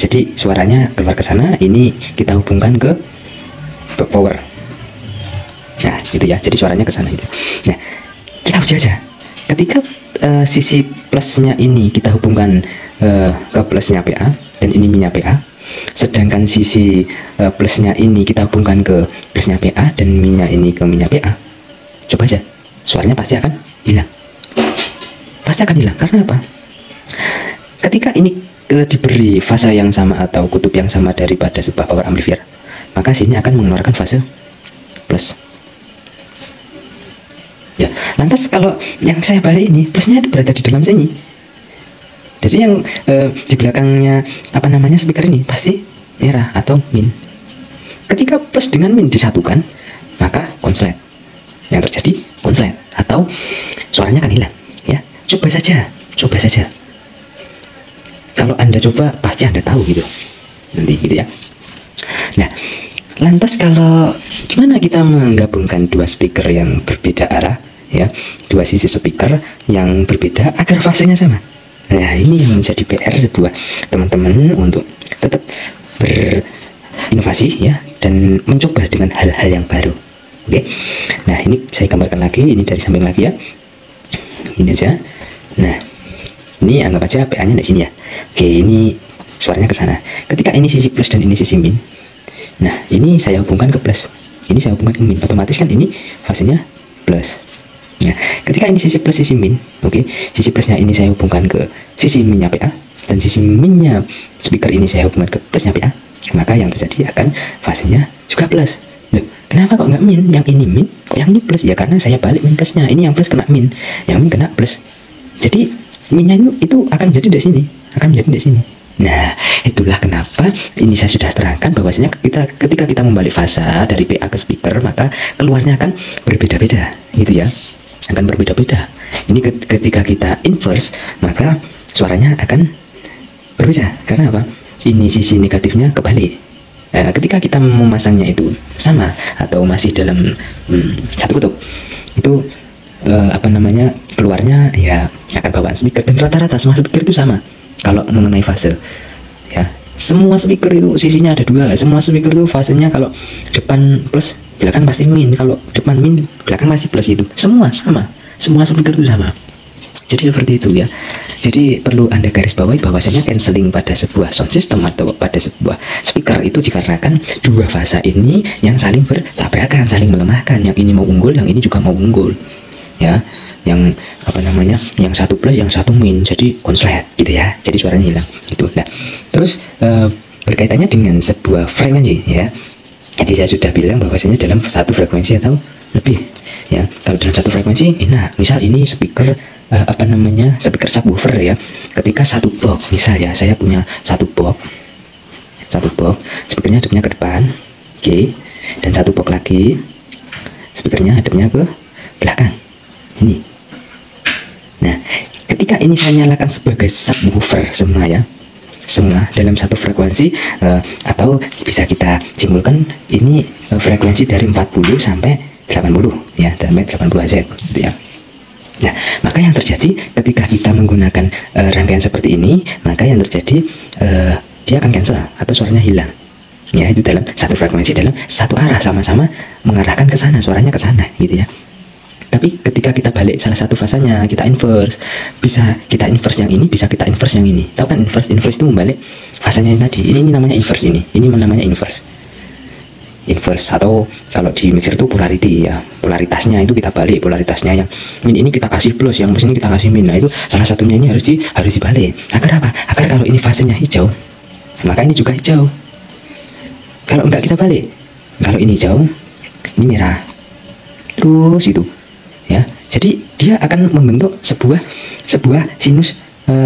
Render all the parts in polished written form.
jadi suaranya keluar ke sana, ini kita hubungkan ke power. Nah, gitu ya. Jadi suaranya ke sana itu. Nah, kita uji aja. Ketika sisi plusnya ini kita hubungkan ke plusnya PA dan ini minnya PA, sedangkan sisi plusnya ini kita hubungkan ke plusnya PA dan minnya ini ke minnya PA. Coba aja, suaranya pasti akan hilang. Pasti akan hilang. Karena apa? Ketika ini diberi fase yang sama atau kutub yang sama daripada sebuah power amplifier, maka sini akan mengeluarkan fase plus. Ya, lantas kalau yang saya balik ini plusnya itu berada di dalam sini. Jadi yang di belakangnya apa namanya speaker ini pasti merah atau min. Ketika plus dengan min disatukan, maka konslet. Yang terjadi konslet atau suaranya akan hilang. Ya, coba saja, coba saja. Kalau Anda coba pasti Anda tahu gitu nanti gitu ya. Nah, lantas kalau gimana kita menggabungkan dua speaker yang berbeda arah ya, dua sisi speaker yang berbeda agar fasenya sama. Nah, ini yang menjadi PR sebuah teman-teman untuk tetap berinovasi ya dan mencoba dengan hal-hal yang baru. Oke. Nah, ini saya gambarkan lagi, ini dari samping lagi ya. Ini aja. Nah, ini anggap aja PA-nya di sini ya. Oke, ini suaranya ke sana. Ketika ini sisi plus dan ini sisi min. Nah, ini saya hubungkan ke plus. Ini saya hubungkan ke min. Otomatis kan ini fasenya plus. Nah, ketika ini sisi plus sisi min, oke, sisi plusnya ini saya hubungkan ke sisi minnya PA dan sisi minnya speaker ini saya hubungkan ke plusnya PA, maka yang terjadi akan fasenya juga plus. Loh, kenapa kok nggak min? Yang ini min, kok yang ini plus? Ya karena saya balik min plusnya. Ini yang plus kena min, yang min kena plus. Jadi minnya itu akan jadi di sini, akan menjadi di sini. Nah, itulah kenapa ini saya sudah terangkan bahwasanya ketika kita membalik fasa dari PA ke speaker, maka keluarnya akan berbeda-beda, gitu ya, akan berbeda-beda. Ini ketika kita inverse, maka suaranya akan berbeda. Karena apa? Ini sisi negatifnya kebalik. Ketika kita memasangnya itu sama atau masih dalam satu kutub, itu apa namanya keluarnya ya akan bawaan speaker, dan rata-rata semua speaker itu sama kalau mengenai fase ya. Semua speaker itu sisinya ada dua, semua speaker itu fasenya kalau depan plus belakang pasti min, kalau depan min belakang masih plus, itu semua sama, semua speaker itu sama. Jadi seperti itu ya. Jadi perlu Anda garis bawahi bahwasanya cancelling pada sebuah sound system atau pada sebuah speaker itu dikarenakan dua fasa ini yang saling bertabrakan, saling melemahkan. Yang ini mau unggul, yang ini juga mau unggul ya, yang apa namanya, yang satu plus yang satu min, jadi konslet gitu ya, jadi suaranya hilang itu. Nah, terus berkaitannya dengan sebuah frekuensi ya, jadi saya sudah bilang bahwasanya dalam satu frekuensi atau lebih ya, kalau dalam satu frekuensi enak, misal ini speaker apa namanya, speaker subwoofer ya, ketika satu box, misal ya saya punya satu box speakernya hadapnya ke depan, oke, dan satu box lagi speakernya hadapnya ke belakang ini. Nah, ketika ini saya nyalakan sebagai subwoofer semua ya, semua dalam satu frekuensi, atau bisa kita simpulkan ini frekuensi dari 40 sampai 80 ya, sampai 80 Hz gitu ya. Nah, maka yang terjadi ketika kita menggunakan rangkaian seperti ini, maka yang terjadi dia akan cancel atau suaranya hilang ya, itu dalam satu frekuensi, dalam satu arah, sama-sama mengarahkan ke sana, suaranya ke sana gitu ya. Tapi ketika kita balik salah satu fasanya, kita inverse, bisa kita inverse yang ini, bisa kita inverse yang ini. Tahu kan inverse? Inverse itu membalik fasanya yang tadi. Ini namanya inverse, ini namanya inverse. Inverse, atau kalau di mixer itu polarity ya. Polaritasnya itu kita balik, polaritasnya yang min ini kita kasih plus, yang plus ini kita kasih min. Nah, itu salah satunya ini harus dibalik. Agar apa? Agar kalau ini fasenya hijau, maka ini juga hijau. Kalau enggak kita balik. Kalau ini hijau, ini merah. Terus itu ya, jadi dia akan membentuk sebuah sinus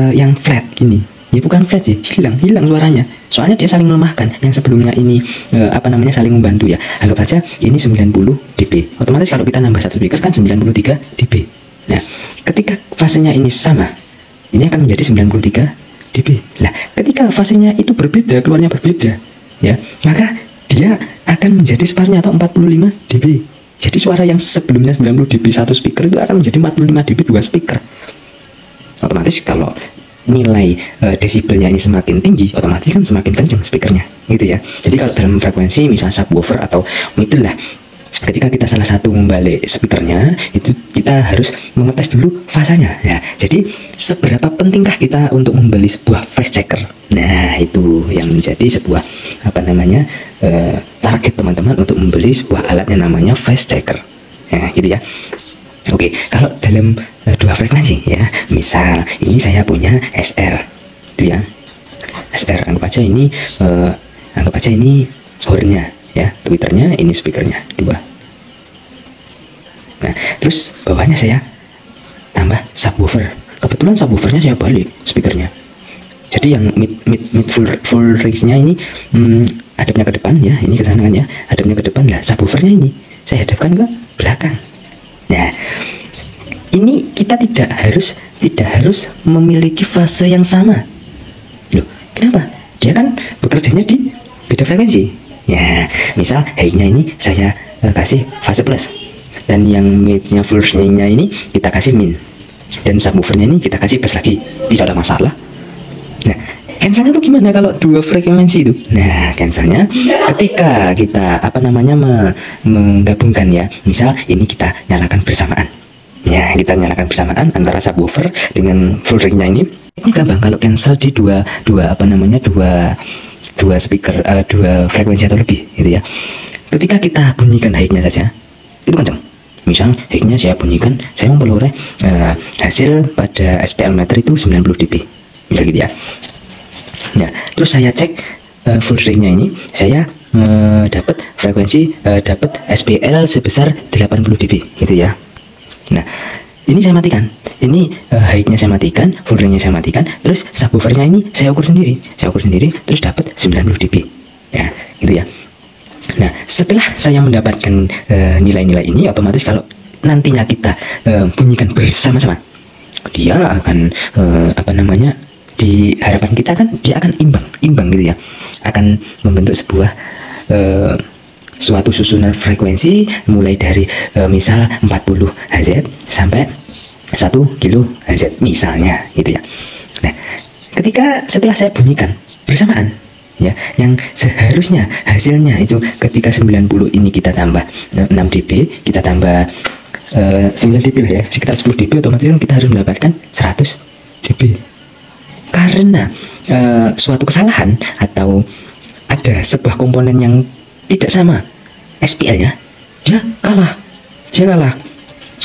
yang flat gini ya, bukan flat sih, hilang suaranya, soalnya dia saling melemahkan. Yang sebelumnya ini apa namanya, saling membantu ya. Anggap aja ini 90 dB, otomatis kalau kita nambah satu speaker kan 93 dB. Nah, ketika fasenya ini sama, ini akan menjadi 93 dB. Nah, ketika fasenya itu berbeda, keluarnya berbeda ya, maka dia akan menjadi separuhnya atau 45 dB. Jadi suara yang sebelumnya 90 dB satu speaker itu akan menjadi 45 dB dua speaker. Otomatis kalau nilai desibelnya ini semakin tinggi, otomatis kan semakin kencang speakernya, gitu ya. Jadi kalau dalam frekuensi misal subwoofer atau middle lah, ketika kita salah satu membalik speakernya, itu kita harus mengetes dulu fasanya ya. Jadi seberapa pentingkah kita untuk membeli sebuah phase checker? Nah, itu yang menjadi sebuah target teman-teman untuk membeli sebuah alat yang namanya phase checker. Nah, gitu ya. Oke, kalau dalam dua frekuensi ya, misal ini saya punya SR, itu ya, SR, anggap aja ini hornnya ya, tweeternya, ini speakernya dua. Nah, terus bawahnya saya tambah subwoofer. Kebetulan subwoofernya saya balik speakernya. Jadi yang mid full range-nya ini hadapnya ke depan ya, ini ke sana kan ya, hadapnya ke depan lah. Subwoofernya ini saya hadapkan ke belakang. Nah, ini kita tidak harus memiliki fase yang sama. Loh, kenapa? Dia kan bekerjanya di beda frekuensi. Ya, misal high-nya ini saya kasih fase plus, dan yang mid-nya full range-nya ini kita kasih min, dan subwoofernya ini kita kasih bass lagi. Tidak ada masalah. Nah, cancelnya tuh gimana kalau dua frekuensi itu? Nah, cancelnya ketika kita menggabungkan ya, misal ini kita nyalakan bersamaan. Ya, kita nyalakan bersamaan antara subwoofer dengan full range-nya ini. Ini gampang kalau cancel di dua speaker, dua frekuensi atau lebih gitu ya. Ketika kita bunyikan high-nya saja, itu kencang. Misal high-nya saya bunyikan, saya memperoleh hasil pada SPL meter itu 90 dB. Misal gitu ya. Nah, terus saya cek full range-nya ini, saya dapat frekuensi, dapat SPL sebesar 80 dB gitu ya. Nah, ini saya matikan, ini high-nya saya matikan, full range-nya saya matikan, terus subwoofernya ini saya ukur sendiri, terus dapat 90 dB ya, gitu ya. Nah, setelah saya mendapatkan nilai-nilai ini, otomatis kalau nantinya kita bunyikan bersama-sama, dia akan di harapan kita kan dia akan imbang gitu ya, akan membentuk sebuah suatu susunan frekuensi mulai dari misal 40 Hz sampai 1 kHz misalnya gitu ya. Nah, setelah saya bunyikan bersamaan ya, yang seharusnya hasilnya itu ketika 90 ini kita tambah 6 dB, kita tambah 9 dB lah ya, sekitar 10 dB, otomatis kan kita harus mendapatkan 100 dB. Karena suatu kesalahan atau ada sebuah komponen yang tidak sama SPL-nya, dia kalah.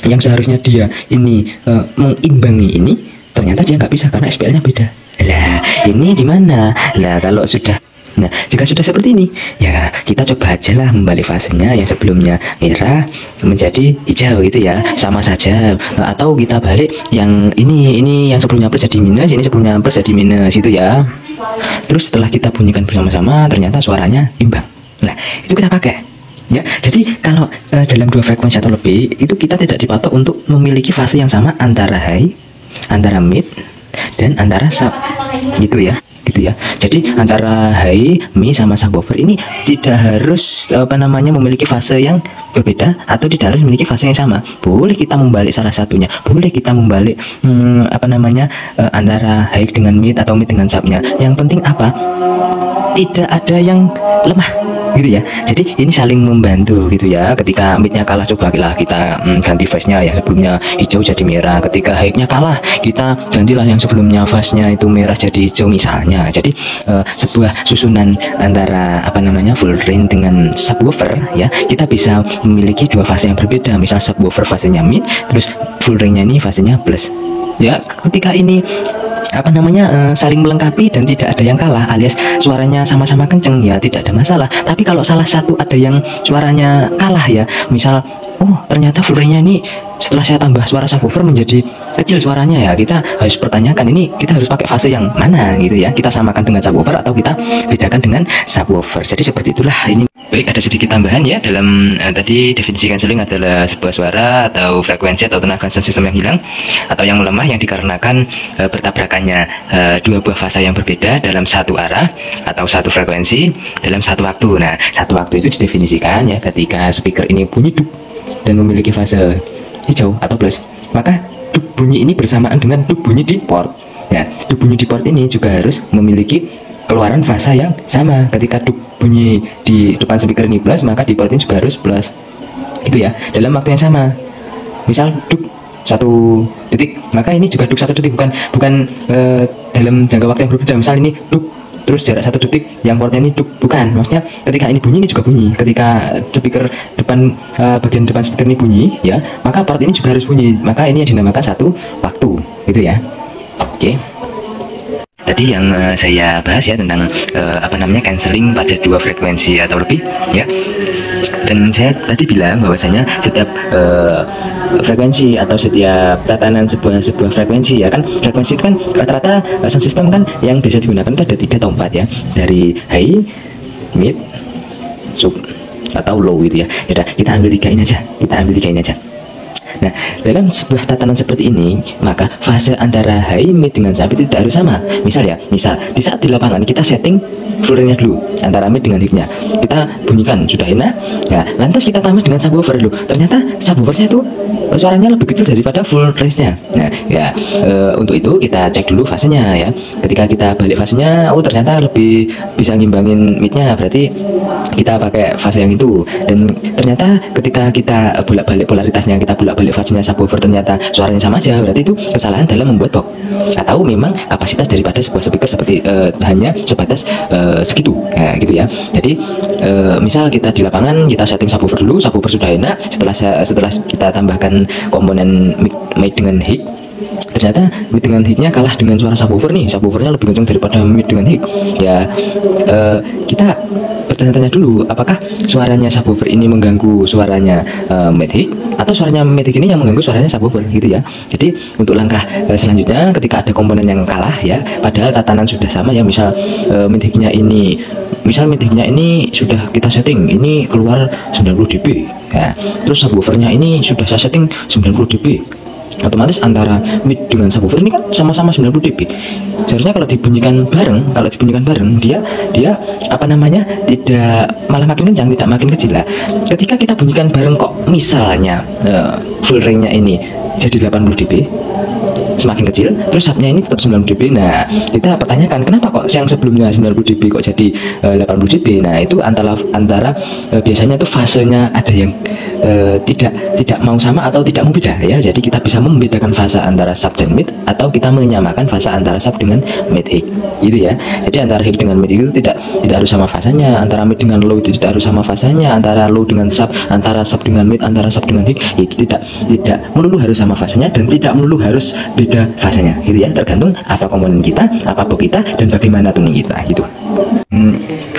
Yang seharusnya dia ini mengimbangi ini, ternyata dia nggak bisa karena SPL-nya beda. Lah, ini di mana? Lah, kalau sudah, nah, jika sudah seperti ini, ya kita coba aja lah membalik fasenya yang sebelumnya merah menjadi hijau gitu ya, sama saja. Atau kita balik yang ini yang sebelumnya plus jadi minus, ini sebelumnya plus jadi minus gitu ya. Terus setelah kita bunyikan bersama-sama, ternyata suaranya imbang. Nah, itu kita pakai ya. Jadi kalau dalam dua frekuensi atau lebih, itu kita tidak dipatok untuk memiliki fase yang sama antara high, antara mid, dan antara sub gitu ya. Jadi antara high, mid sama subwoofer ini tidak harus memiliki fase yang berbeda, atau tidak harus memiliki fase yang sama. Boleh kita membalik salah satunya, boleh kita membalik antara high dengan mid atau mid dengan subnya. Yang penting apa? Tidak ada yang lemah gitu ya. Jadi ini saling membantu gitu ya. Ketika midnya kalah, cobalah kita ganti phase-nya ya, sebelumnya hijau jadi merah. Ketika high-nya kalah, kita gantilah yang sebelumnya phase-nya itu merah jadi hijau misalnya. Jadi sebuah susunan antara full range dengan subwoofer ya, kita bisa memiliki dua fase yang berbeda. Misal subwoofer fasenya mid, terus full range-nya ini fasenya plus ya. Ketika ini saling melengkapi dan tidak ada yang kalah, alias suaranya sama-sama kenceng, ya tidak ada masalah. Tapi kalau salah satu ada yang suaranya kalah ya, misal ternyata full range-nya ini setelah saya tambah suara subwoofer menjadi kecil suaranya, ya kita harus pertanyakan ini kita harus pakai fase yang mana gitu ya. Kita samakan dengan subwoofer atau kita bedakan dengan subwoofer. Jadi seperti itulah ini. Baik, ada sedikit tambahan ya dalam tadi definisi cancelling adalah sebuah suara atau frekuensi atau tenaga sound system yang hilang atau yang melemah yang dikarenakan bertabrakannya dua buah fasa yang berbeda dalam satu arah atau satu frekuensi dalam satu waktu. Nah, satu waktu itu didefinisikan ya ketika speaker ini bunyi duk dan memiliki fase hijau atau plus, maka duk bunyi ini bersamaan dengan duk bunyi di port. Nah, duk bunyi di port ini juga harus memiliki keluaran fase yang sama. Ketika duk bunyi di depan speaker ini plus, maka di port ini juga harus plus. Gitu ya, dalam waktu yang sama. Misal duk 1 detik, maka ini juga duk 1 detik, bukan dalam jangka waktu yang berbeda. Misal ini duk terus jarak 1 detik, yang portnya ini duk, bukan. Maksudnya ketika ini bunyi, ini juga bunyi. Ketika speaker depan bagian depan speaker ini bunyi, ya, maka port ini juga harus bunyi. Maka ini yang dinamakan satu waktu, gitu ya. Oke. Tadi yang saya bahas ya tentang cancelling pada 2 frekuensi atau lebih, ya. Dan saya tadi bilang bahwasanya setiap frekuensi atau setiap tatanan sebuah frekuensi, ya kan, frekuensi itu kan rata-rata sound system kan yang biasa digunakan itu ada 3 atau 4 ya, dari high, mid, sub atau low gitu ya. Yaudah, kita ambil 3 ini aja. Nah, dalam sebuah tatanan seperti ini, maka fase antara high, mid dengan sub itu tidak harus sama. Misal di saat di lapangan kita setting full range-nya dulu antara mid dengan high-nya. Kita bunyikan sudah enak. Nah, lantas kita tambah dengan subwoofer dulu. Ternyata subwoofernya itu suaranya lebih kecil daripada full range-nya. Nah, ya untuk itu kita cek dulu fasenya ya. Ketika kita balik fasenya, oh ternyata lebih bisa ngimbangin mid-nya, berarti kita pakai fase yang itu. Dan ternyata ketika kita bolak-balik polaritasnya, kita bolak-balik fasenya subwoofer, ternyata suaranya sama aja, berarti itu kesalahan dalam membuat box, atau memang kapasitas daripada sebuah speaker seperti hanya sebatas segitu, nah, gitu ya. Jadi misal kita di lapangan kita setting subwoofer dulu, subwoofer sudah enak, setelah kita tambahkan komponen mic dengan high, ternyata mid dengan high-nya kalah dengan suara subwoofer nih, subwoofernya lebih kencang daripada mid dengan high, ya. Kita bertanya-tanya dulu, apakah suaranya subwoofer ini mengganggu suaranya mid high, atau suaranya mid high ini yang mengganggu suaranya subwoofer, gitu ya. Jadi untuk langkah selanjutnya, ketika ada komponen yang kalah ya, padahal tatanan sudah sama ya, misal mid high-nya ini sudah kita setting, ini keluar 90 dB ya, terus subwoofernya ini sudah saya setting 90 dB, otomatis antara mid dengan subwoofer ini kan sama-sama 90 dB. Seharusnya kalau dibunyikan bareng, dia tidak malah makin kencang, tidak makin kecil lah. Ketika kita bunyikan bareng kok misalnya full range-nya ini jadi 80 dB, semakin kecil, terus subnya ini tetap 90 dB. Nah, kita pertanyakan kenapa kok yang sebelumnya 90 dB kok jadi 80 dB. Nah, itu antara biasanya itu fasenya ada yang tidak mau sama atau tidak mau beda ya. Jadi kita bisa membedakan fase antara sub dan mid, atau kita menyamakan fase antara sub dengan mid high, gitu ya. Jadi antara high dengan mid itu tidak harus sama fasenya, antara mid dengan low itu tidak harus sama fasenya, antara low dengan sub, antara sub dengan mid, antara sub dengan high, ya, tidak melulu harus sama fasenya, dan tidak melulu harus beda fasenya, gitu ya. Tergantung apa komponen kita, apa box kita, dan bagaimana tuning kita, gitu.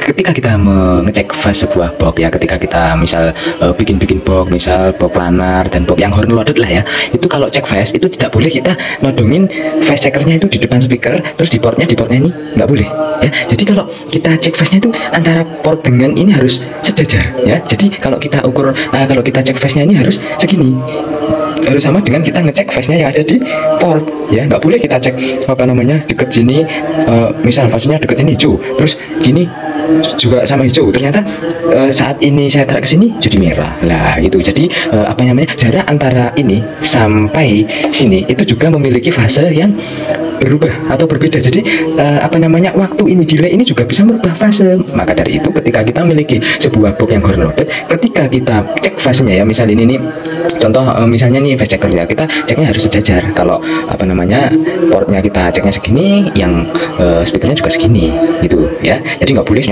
Ketika kita mengecek fase sebuah box ya, ketika kita misal bikin box, misal box planar dan box yang horn loaded lah ya, itu kalau cek phase itu tidak boleh kita nodongin phase checkernya itu di depan speaker, terus di portnya ini nggak boleh ya. Jadi kalau kita cek phase-nya itu antara port dengan ini harus sejajar ya. Jadi kalau kita ukur, kalau kita cek phase-nya ini harus segini, harus sama dengan kita ngecek phase-nya yang ada di port ya. Nggak boleh kita cek deket sini, misal phase-nya deket sini hijau, terus gini juga sama hijau, ternyata saat ini saya tarik ke sini jadi merah lah, gitu. Jadi jarak antara ini sampai sini itu juga memiliki fase yang berubah atau berbeda. Jadi waktu ini delay ini juga bisa merubah fase. Maka dari itu ketika kita memiliki sebuah box yang horn loaded, ketika kita cek fasenya ya, misal ini nih contoh, misalnya nih phase checker ya, kita ceknya harus sejajar. Kalau portnya kita ceknya segini, yang speakernya juga segini, gitu ya. Jadi nggak boleh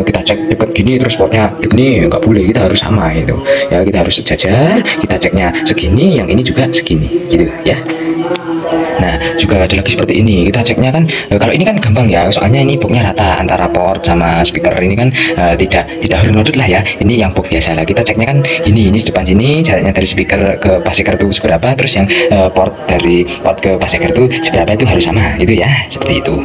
kita cek deket gini terus portnya begini, nggak boleh, kita harus sama itu ya, kita harus sejajar. Kita ceknya segini, yang ini juga segini, gitu ya. Nah, juga ada lagi seperti ini, kita ceknya kan kalau ini kan gampang ya, soalnya ini boxnya rata antara port sama speaker, ini kan tidak horn loaded lah ya. Ini yang box biasa lah, kita ceknya kan ini depan sini, jaraknya dari speaker ke bass shaker itu seberapa, terus yang port dari port ke bass shaker itu seberapa, itu harus sama, itu ya, seperti itu.